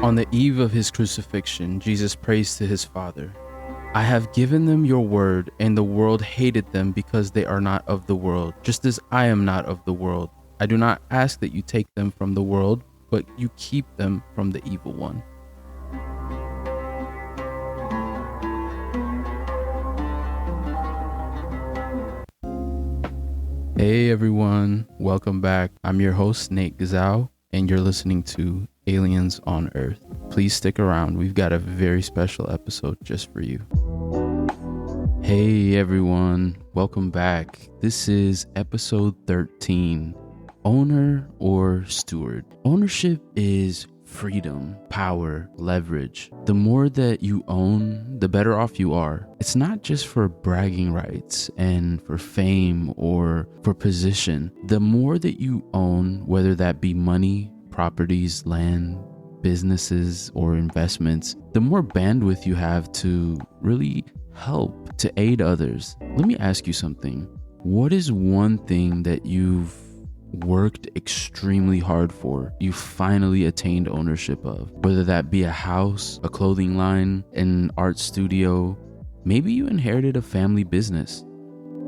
On the eve of his crucifixion, Jesus prays to his Father, I have given them your word, and the world hated them because they are not of the world, just as I am not of the world. I do not ask that you take them from the world, but you keep them from the evil one. Hey everyone, welcome back. I'm your host, Nate Gazal, and you're listening to Aliens on Earth. Please stick around. We've got a very special episode just for you. Hey everyone, welcome back. This is episode 13, Owner or Steward. Ownership is freedom, power, leverage. The more that you own, the better off you are. It's not just for bragging rights and for fame or for position. The more that you own, whether that be money, properties, land, businesses, or investments, the more bandwidth you have to really help to aid others. Let me ask you something. What is one thing that you've worked extremely hard for, you finally attained ownership of? Whether that be a house, a clothing line, an art studio, maybe you inherited a family business,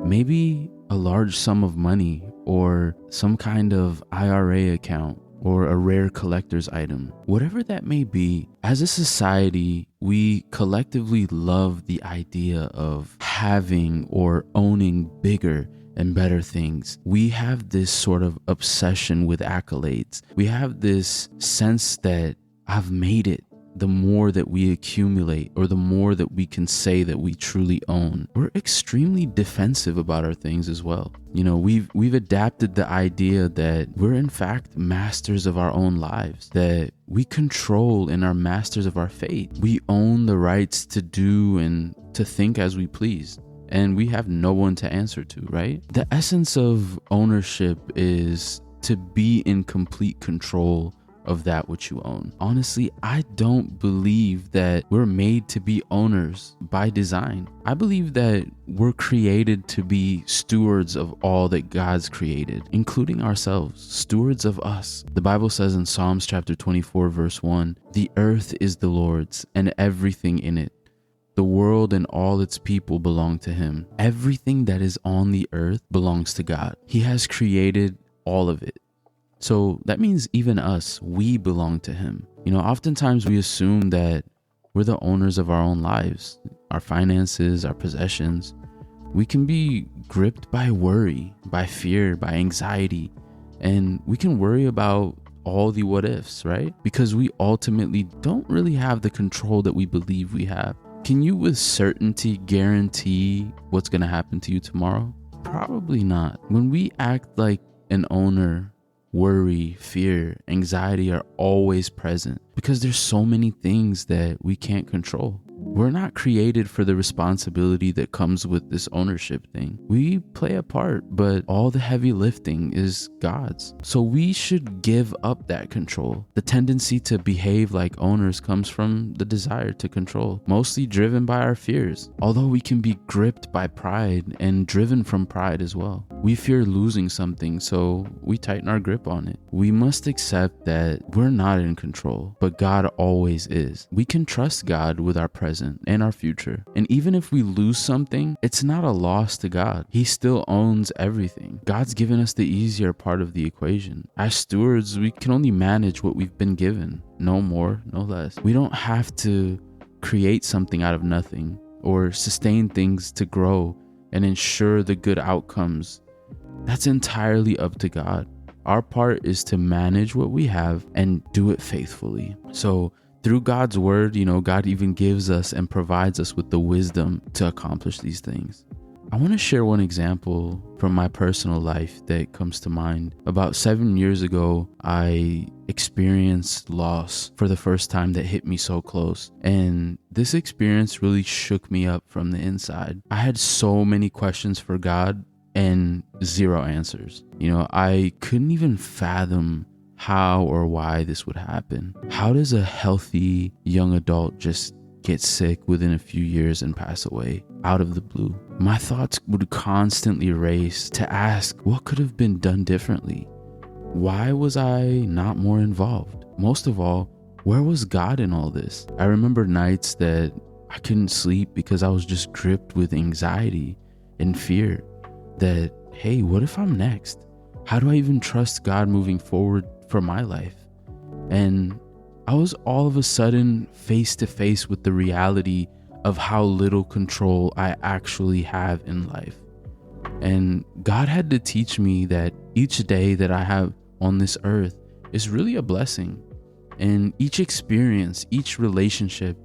maybe a large sum of money or some kind of IRA account or a rare collector's item. Whatever that may be, as a society, we collectively love the idea of having or owning bigger and better things. We have this sort of obsession with accolades. We have this sense that I've made it. The more that we accumulate, or the more that we can say that we truly own, we're extremely defensive about our things as well. You know, we've adapted the idea that we're in fact masters of our own lives, that we control and are masters of our fate. We own the rights to do and to think as we please, and we have no one to answer to, right? The essence of ownership is to be in complete control of that which you own. Honestly, I don't believe that we're made to be owners by design. I believe that we're created to be stewards of all that God's created, including ourselves, stewards of us. The Bible says in Psalms chapter 24, verse 1, the earth is the Lord's and everything in it. The world and all its people belong to him. Everything that is on the earth belongs to God. He has created all of it. So that means even us, we belong to him. You know, oftentimes we assume that we're the owners of our own lives, our finances, our possessions. We can be gripped by worry, by fear, by anxiety, and we can worry about all the what ifs, right? Because we ultimately don't really have the control that we believe we have. Can you with certainty guarantee what's going to happen to you tomorrow? Probably not. When we act like an owner, worry, fear, anxiety are always present because there's so many things that we can't control. We're not created for the responsibility that comes with this ownership thing. We play a part, but all the heavy lifting is God's. So we should give up that control. The tendency to behave like owners comes from the desire to control, mostly driven by our fears. Although we can be gripped by pride and driven from pride as well. We fear losing something, so we tighten our grip on it. We must accept that we're not in control, but God always is. We can trust God with our present and our future. And even if we lose something, it's not a loss to God. He still owns everything. God's given us the easier part of the equation. As stewards, we can only manage what we've been given. No more, no less. We don't have to create something out of nothing or sustain things to grow and ensure the good outcomes. That's entirely up to God. Our part is to manage what we have and do it faithfully. So through God's word, God even gives us and provides us with the wisdom to accomplish these things. I want to share one example from my personal life that comes to mind. About 7 years ago, I experienced loss for the first time that hit me so close. And this experience really shook me up from the inside. I had so many questions for God and zero answers. I couldn't even fathom how or why this would happen. How does a healthy young adult just get sick within a few years and pass away out of the blue? My thoughts would constantly race to ask what could have been done differently. Why was I not more involved? Most of all, Where was God in all this? I remember nights that I couldn't sleep because I was just gripped with anxiety and fear that, hey, what if I'm next? How do I even trust God moving forward for my life? And I was all of a sudden face to face with the reality of how little control I actually have in life. And God had to teach me that each day that I have on this earth is really a blessing. And each experience, each relationship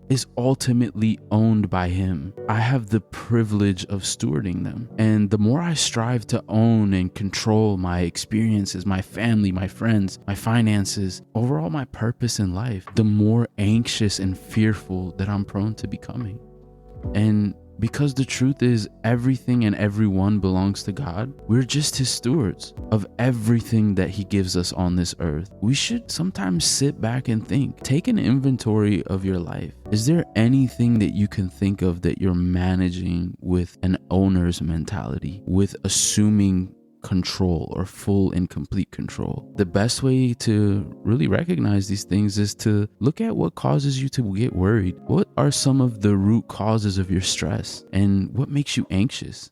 is ultimately owned by Him. I have the privilege of stewarding them. And the more I strive to own and control my experiences, my family, my friends, my finances, overall my purpose in life, the more anxious and fearful that I'm prone to becoming. And because the truth is, everything and everyone belongs to God, we're just His stewards of everything that He gives us on this earth. We should sometimes sit back and think, take an inventory of your life. Is there anything that you can think of that you're managing with an owner's mentality, with assuming control or full and complete control? The best way to really recognize these things is to look at what causes you to get worried. What are some of the root causes of your stress, and what makes you anxious?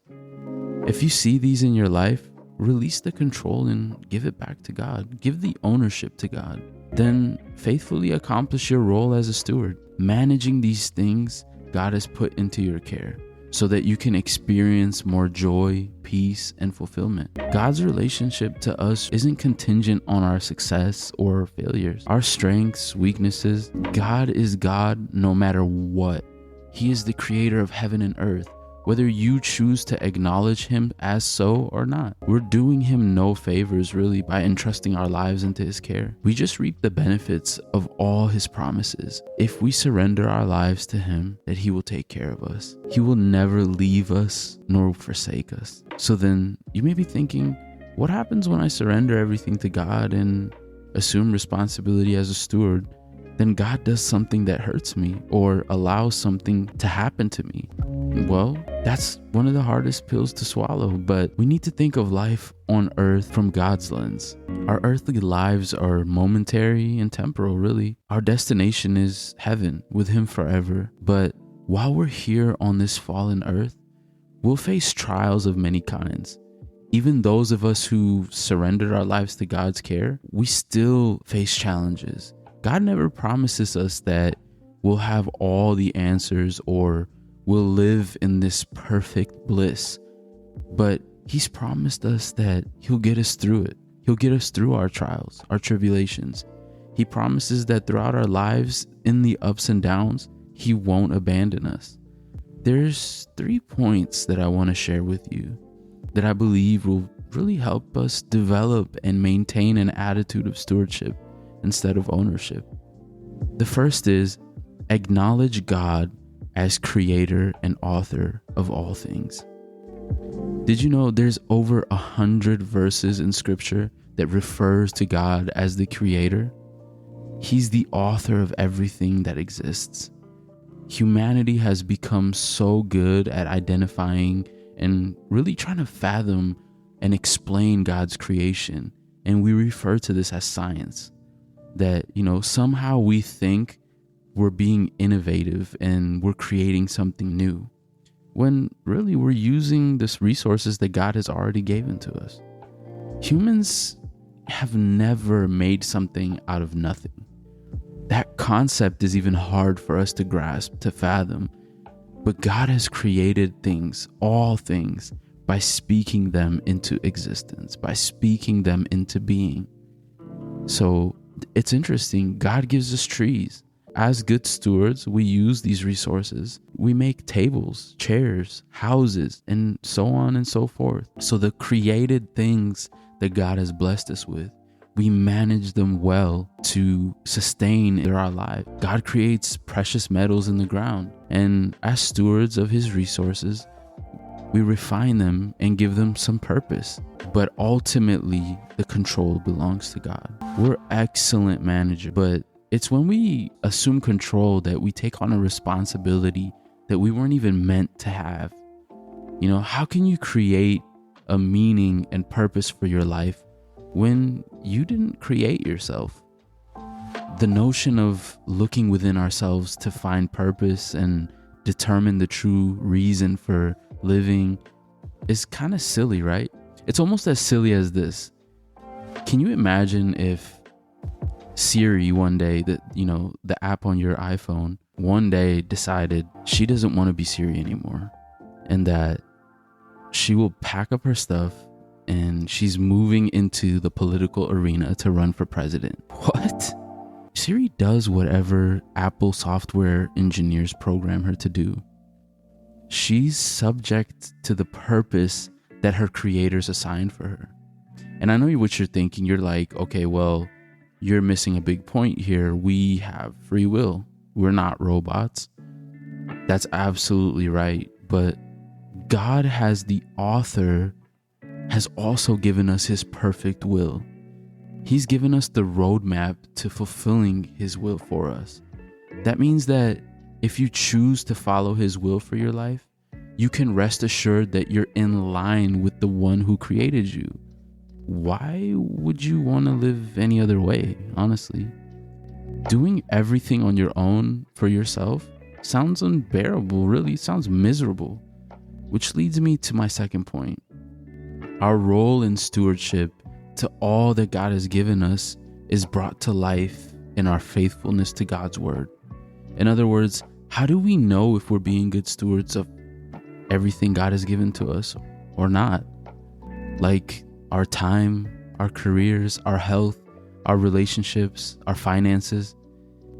If you see these in your life, release the control and give it back to God. Give the ownership to God. Then faithfully accomplish your role as a steward, managing these things God has put into your care, so that you can experience more joy, peace, and fulfillment. God's relationship to us isn't contingent on our success or failures, our strengths, weaknesses. God is God no matter what. He is the creator of heaven and earth, whether you choose to acknowledge Him as so or not. We're doing Him no favors really by entrusting our lives into His care. We just reap the benefits of all His promises. If we surrender our lives to Him, that He will take care of us. He will never leave us nor forsake us. So then you may be thinking, what happens when I surrender everything to God and assume responsibility as a steward? Then God does something that hurts me or allows something to happen to me. Well, that's one of the hardest pills to swallow, but we need to think of life on earth from God's lens. Our earthly lives are momentary and temporal, really. Our destination is heaven with Him forever. But while we're here on this fallen earth, we'll face trials of many kinds. Even those of us who surrendered our lives to God's care, we still face challenges. God never promises us that we'll have all the answers or we'll live in this perfect bliss, but He's promised us that He'll get us through it. He'll get us through our trials, our tribulations. He promises that throughout our lives, in the ups and downs, He won't abandon us. There's 3 points that I want to share with you that I believe will really help us develop and maintain an attitude of stewardship instead of ownership. The first is acknowledge God as creator and author of all things. Did you know there's over 100 verses in scripture that refers to God as the creator? He's the author of everything that exists. Humanity has become so good at identifying and really trying to fathom and explain God's creation, and we refer to this as science. That, somehow we think we're being innovative and we're creating something new, when really we're using the resources that God has already given to us. Humans have never made something out of nothing. That concept is even hard for us to grasp, to fathom. But God has created things, all things, by speaking them into existence, by speaking them into being. So it's interesting. God gives us trees. As good stewards, we use these resources. We make tables, chairs, houses, and so on and so forth. So the created things that God has blessed us with, we manage them well to sustain our life. God creates precious metals in the ground, and as stewards of His resources, we refine them and give them some purpose. But ultimately, the control belongs to God. We're excellent managers, but it's when we assume control that we take on a responsibility that we weren't even meant to have. How can you create a meaning and purpose for your life when you didn't create yourself? The notion of looking within ourselves to find purpose and determine the true reason for living is kind of silly, right? It's almost as silly as this. Can you imagine if Siri one day, the app on your iPhone, one day decided she doesn't want to be Siri anymore, and that she will pack up her stuff and she's moving into the political arena to run for president? What? Siri does whatever Apple software engineers program her to do. She's subject to the purpose that her creators assigned for her. And I know what you're thinking. You're like, okay, well, you're missing a big point here. We have free will. We're not robots. That's absolutely right. But God, as the author, has also given us his perfect will. He's given us the roadmap to fulfilling his will for us. That means that if you choose to follow his will for your life, you can rest assured that you're in line with the one who created you. Why would you want to live any other way, honestly? Doing everything on your own for yourself sounds unbearable, really. Sounds miserable. Which leads me to my second point. Our role in stewardship to all that God has given us is brought to life in our faithfulness to God's word. In other words, how do we know if we're being good stewards of everything God has given to us or not? Like our time, our careers, our health, our relationships, our finances.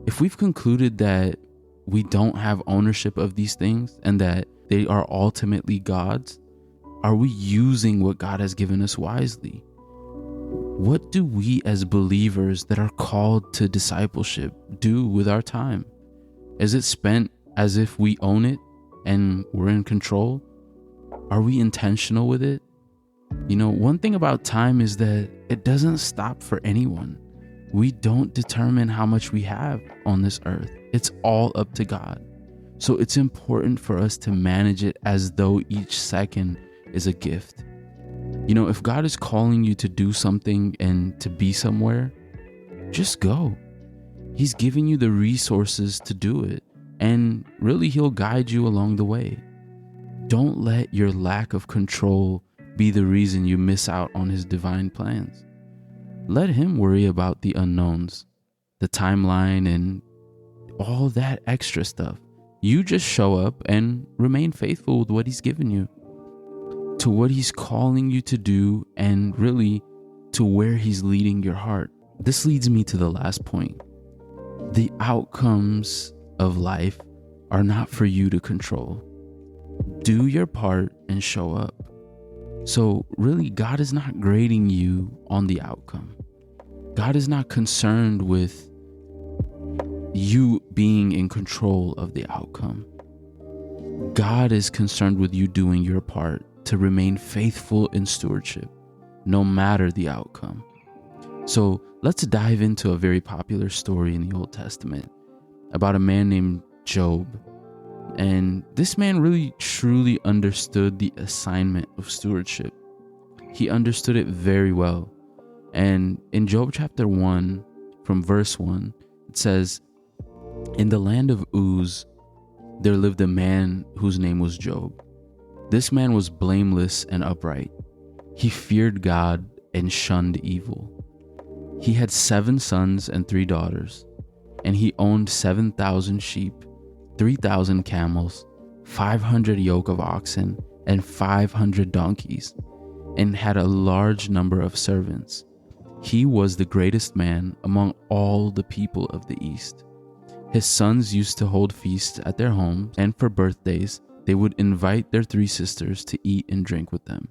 If we've concluded that we don't have ownership of these things and that they are ultimately God's, are we using what God has given us wisely? What do we as believers that are called to discipleship do with our time? Is it spent as if we own it and we're in control? Are we intentional with it? One thing about time is that it doesn't stop for anyone. We don't determine how much we have on this earth. It's all up to God. So it's important for us to manage it as though each second is a gift. If God is calling you to do something and to be somewhere, just go. He's giving you the resources to do it, and really he'll guide you along the way. Don't let your lack of control be the reason you miss out on his divine plans. Let him worry about the unknowns, the timeline, and all that extra stuff. You just show up and remain faithful with what he's given you, to what he's calling you to do, and really to where he's leading your heart. This leads me to the last point. The outcomes of life are not for you to control. Do your part and show up. So really, God is not grading you on the outcome. God is not concerned with you being in control of the outcome. God is concerned with you doing your part to remain faithful in stewardship, no matter the outcome. So let's dive into a very popular story in the Old Testament about a man named Job. And this man really truly understood the assignment of stewardship. He understood it very well. And in Job chapter 1, from verse 1, it says, "In the land of Uz, there lived a man whose name was Job. This man was blameless and upright. He feared God and shunned evil. He had 7 sons and 3 daughters, and he owned 7,000 sheep, 3,000 camels, 500 yoke of oxen, and 500 donkeys, and had a large number of servants. He was the greatest man among all the people of the East. His sons used to hold feasts at their homes, and for birthdays, they would invite their 3 sisters to eat and drink with them.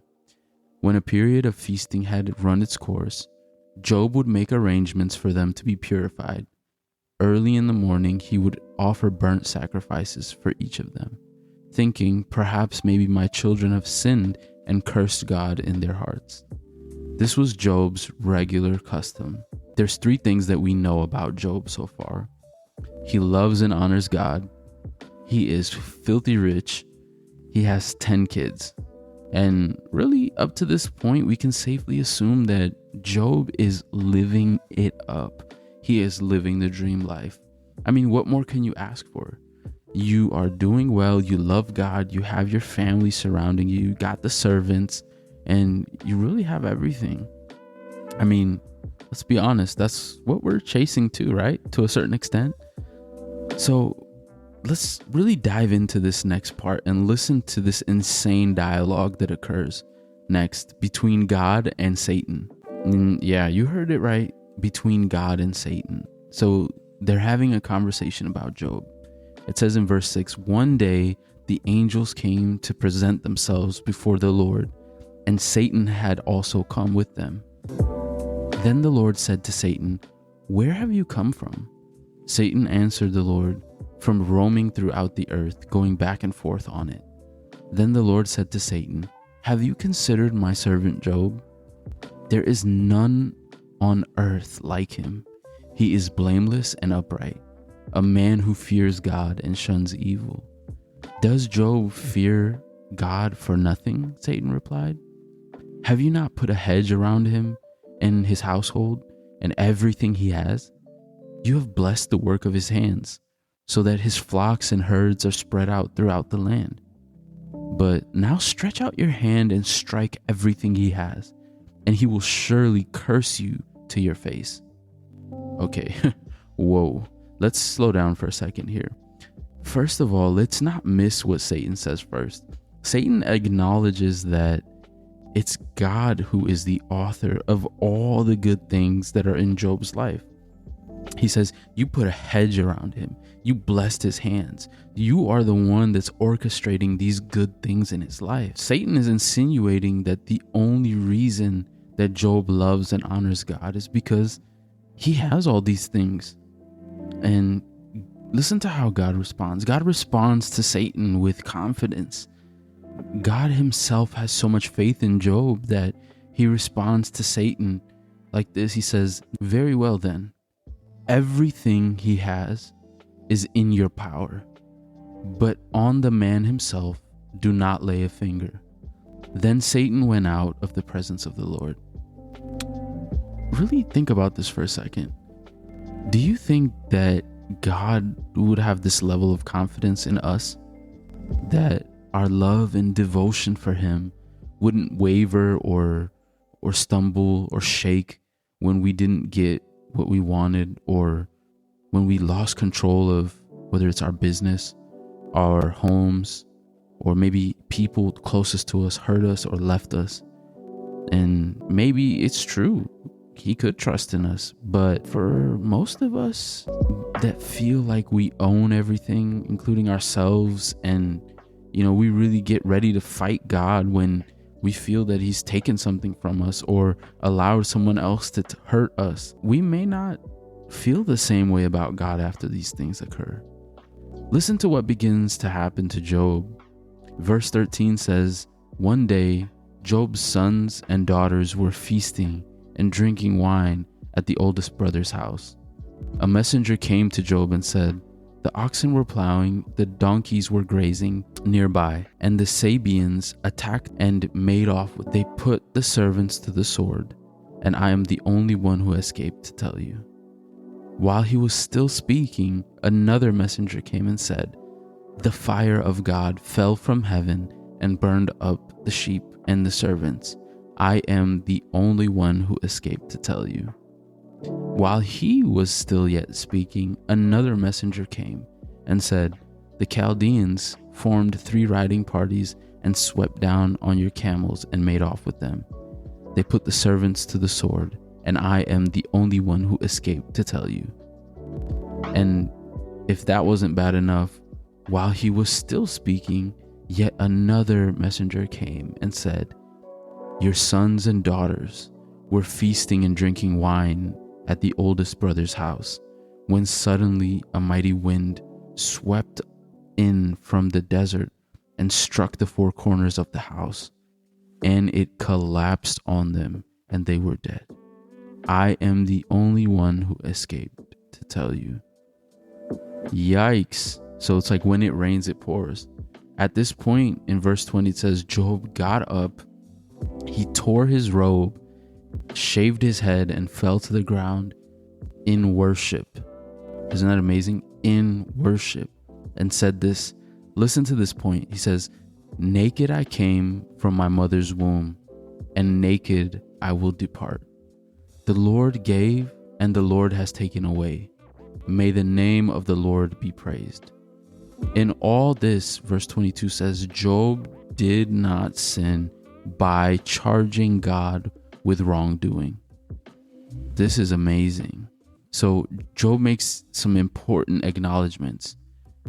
When a period of feasting had run its course, Job would make arrangements for them to be purified. Early in the morning, he would offer burnt sacrifices for each of them, thinking, perhaps maybe my children have sinned and cursed God in their hearts. This was Job's regular custom. There's 3 things that we know about Job so far. He loves and honors God. He is filthy rich. He has 10 kids. And really, up to this point, we can safely assume that Job is living it up. he is living the dream life. I mean, what more can you ask for? You are doing well, you love God, you have your family surrounding you, you got the servants, and you really have everything. I mean, let's be honest, that's what we're chasing too, right? To a certain extent. So let's really dive into this next part and listen to this insane dialogue that occurs next between God and Satan. And yeah, you heard it right, between God and Satan. So they're having a conversation about Job. It says in verse 6, one day the angels came to present themselves before the Lord, and Satan had also come with them. Then the Lord said to Satan, where have you come from? Satan answered the Lord, from roaming throughout the earth, going back and forth on it. Then the Lord said to Satan, have you considered my servant Job? There is none on earth like him. He is blameless and upright, a man who fears God and shuns evil. Does Job fear God for nothing? Satan replied. Have you not put a hedge around him and his household and everything he has? You have blessed the work of his hands, so that his flocks and herds are spread out throughout the land. But now stretch out your hand and strike everything he has, and he will surely curse you to your face. Okay, whoa. Let's slow down for a second here. First of all, let's not miss what Satan says first. Satan acknowledges that it's God who is the author of all the good things that are in Job's life. He says, you put a hedge around him. You blessed his hands. You are the one that's orchestrating these good things in his life. Satan is insinuating that the only reason that Job loves and honors God is because he has all these things. And listen to how God responds. God responds to Satan with confidence. God himself has so much faith in Job that he responds to Satan like this. He says, very well then, everything he has is in your power, but on the man himself do not lay a finger. Then Satan went out of the presence of the Lord. Really think about this for a second. Do you think that God would have this level of confidence in us, that our love and devotion for him wouldn't waver or stumble or shake when we didn't get what we wanted, or when we lost control of whether it's our business, our homes, or maybe people closest to us hurt us or left us? And maybe it's true, he could trust in us, but for most of us that feel like we own everything, including ourselves, and we really get ready to fight God when we feel that he's taken something from us or allowed someone else to hurt us, we may not feel the same way about God after these things occur. Listen to what begins to happen to Job. Verse 13 says, one day Job's sons and daughters were feasting and drinking wine at the oldest brother's house. A messenger came to Job and said, the oxen were plowing, the donkeys were grazing nearby, and the Sabeans attacked and made off. They put the servants to the sword, and I am the only one who escaped to tell you. While he was still speaking, another messenger came and said, the fire of God fell from heaven and burned up the sheep and the servants. I am the only one who escaped to tell you. While he was still yet speaking, another messenger came and said, the Chaldeans formed 3 riding parties and swept down on your camels and made off with them. They put the servants to the sword, and I am the only one who escaped to tell you. And if that wasn't bad enough, while he was still speaking, yet another messenger came and said, your sons and daughters were feasting and drinking wine at the oldest brother's house, when suddenly a mighty wind swept in from the desert and struck the 4 corners of the house, and it collapsed on them, and they were dead. I am the only one who escaped to tell you. Yikes. So it's like when it rains, it pours. At this point in verse 20, it says, Job got up, he tore his robe, shaved his head, and fell to the ground. in worship. Isn't that amazing? In worship. And said this, listen to this point. He says, naked I came from my mother's womb, and naked I will depart. The Lord gave, and the Lord has taken away. May the name of the Lord be praised. In all this, verse 22 says, Job did not sin by charging God with wrongdoing. This is amazing. So Job makes some important acknowledgments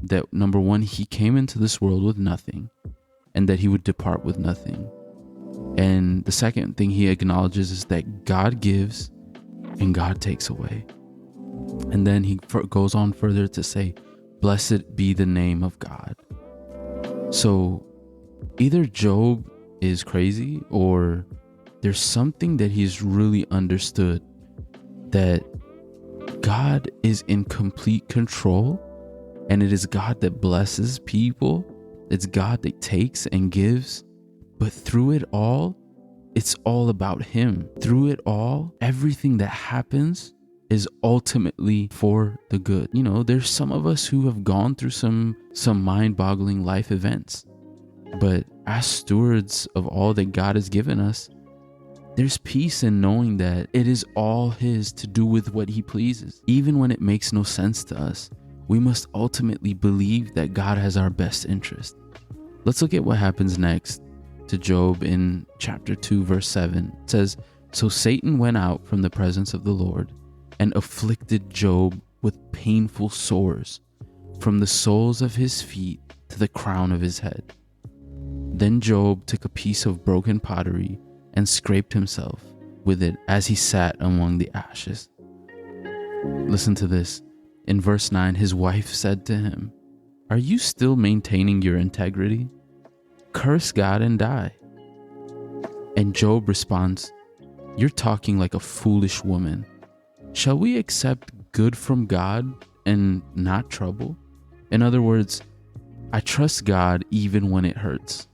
that, number one, he came into this world with nothing and that he would depart with nothing. And the second thing he acknowledges is that God gives and God takes away. And then he goes on further to say, blessed be the name of God. So either Job is crazy or there's something that he's really understood, that God is in complete control, and it is God that blesses people. It's God that takes and gives. But through it all, it's all about him. Through it all, everything that happens is ultimately for the good. You know, there's some of us who have gone through some mind-boggling life events. But as stewards of all that God has given us, there's peace in knowing that it is all his to do with what he pleases. Even when it makes no sense to us, we must ultimately believe that God has our best interest. Let's look at what happens next to Job in chapter 2, verse 7. It says, so Satan went out from the presence of the Lord and afflicted Job with painful sores from the soles of his feet to the crown of his head. Then Job took a piece of broken pottery and scraped himself with it as he sat among the ashes. Listen to this. In verse 9, his wife said to him, are you still maintaining your integrity? Curse God and die. And Job responds, you're talking like a foolish woman. Shall we accept good from God and not trouble? In other words, I trust God even when it hurts.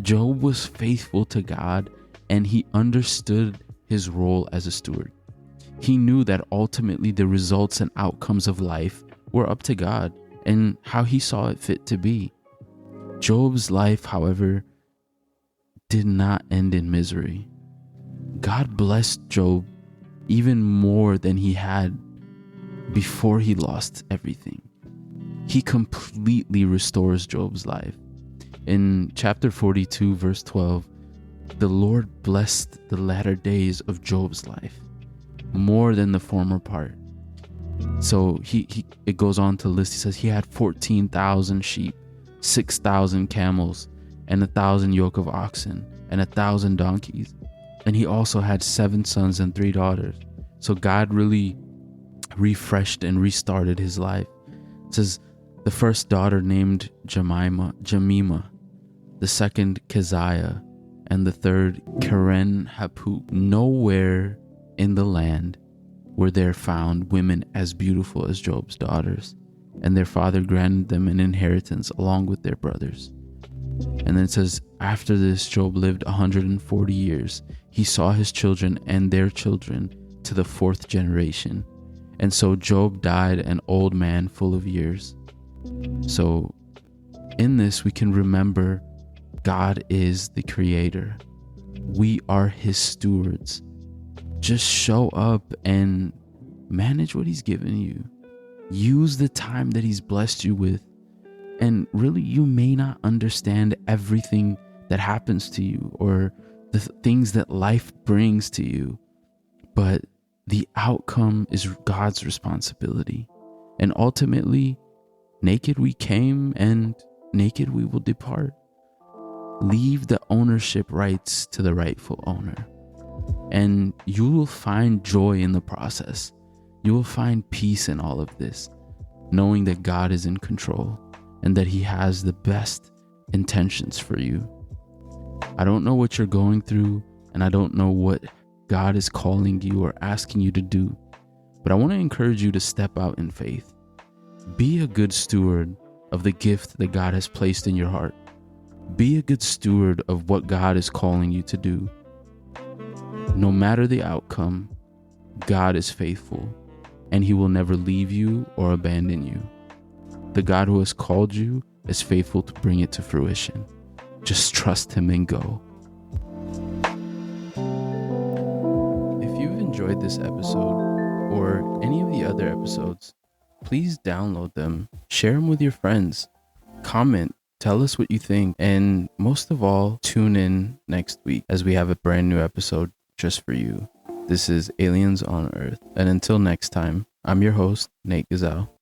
Job was faithful to God, and he understood his role as a steward. He knew that ultimately the results and outcomes of life were up to God and how he saw it fit to be. Job's life, however, did not end in misery. God blessed Job even more than he had before he lost everything. He completely restores Job's life. In chapter 42, verse 12, the Lord blessed the latter days of Job's life more than the former part. So it goes on to list. He says he had 14,000 sheep, 6,000 camels, and 1,000 yoke of oxen, and 1,000 donkeys. And he also had 7 sons and 3 daughters. So God really refreshed and restarted his life. It says the first daughter named Jemima, the second Keziah, and the third Keren-Happuch. Nowhere in the land were there found women as beautiful as Job's daughters, and their father granted them an inheritance along with their brothers. And then it says, after this, Job lived 140 years. He saw his children and their children to the 4th generation. And so Job died an old man full of years. So in this, we can remember God is the creator. We are his stewards. Just show up and manage what he's given you. Use the time that he's blessed you with. And really, you may not understand everything that happens to you or the things that life brings to you, but the outcome is God's responsibility. And ultimately, naked we came and naked we will depart. Leave the ownership rights to the rightful owner, and you will find joy in the process. You will find peace in all of this, knowing that God is in control and that he has the best intentions for you. I don't know what you're going through, and I don't know what God is calling you or asking you to do, but I want to encourage you to step out in faith. Be a good steward of the gift that God has placed in your heart. Be a good steward of what God is calling you to do. No matter the outcome, God is faithful. and he will never leave you or abandon you. The God who has called you is faithful to bring it to fruition. Just trust him and go. If you've enjoyed this episode or any of the other episodes, please download them, share them with your friends, comment, tell us what you think, and most of all, tune in next week as we have a brand new episode just for you. This is Aliens on Earth, and until next time, I'm your host, Nate Gazal.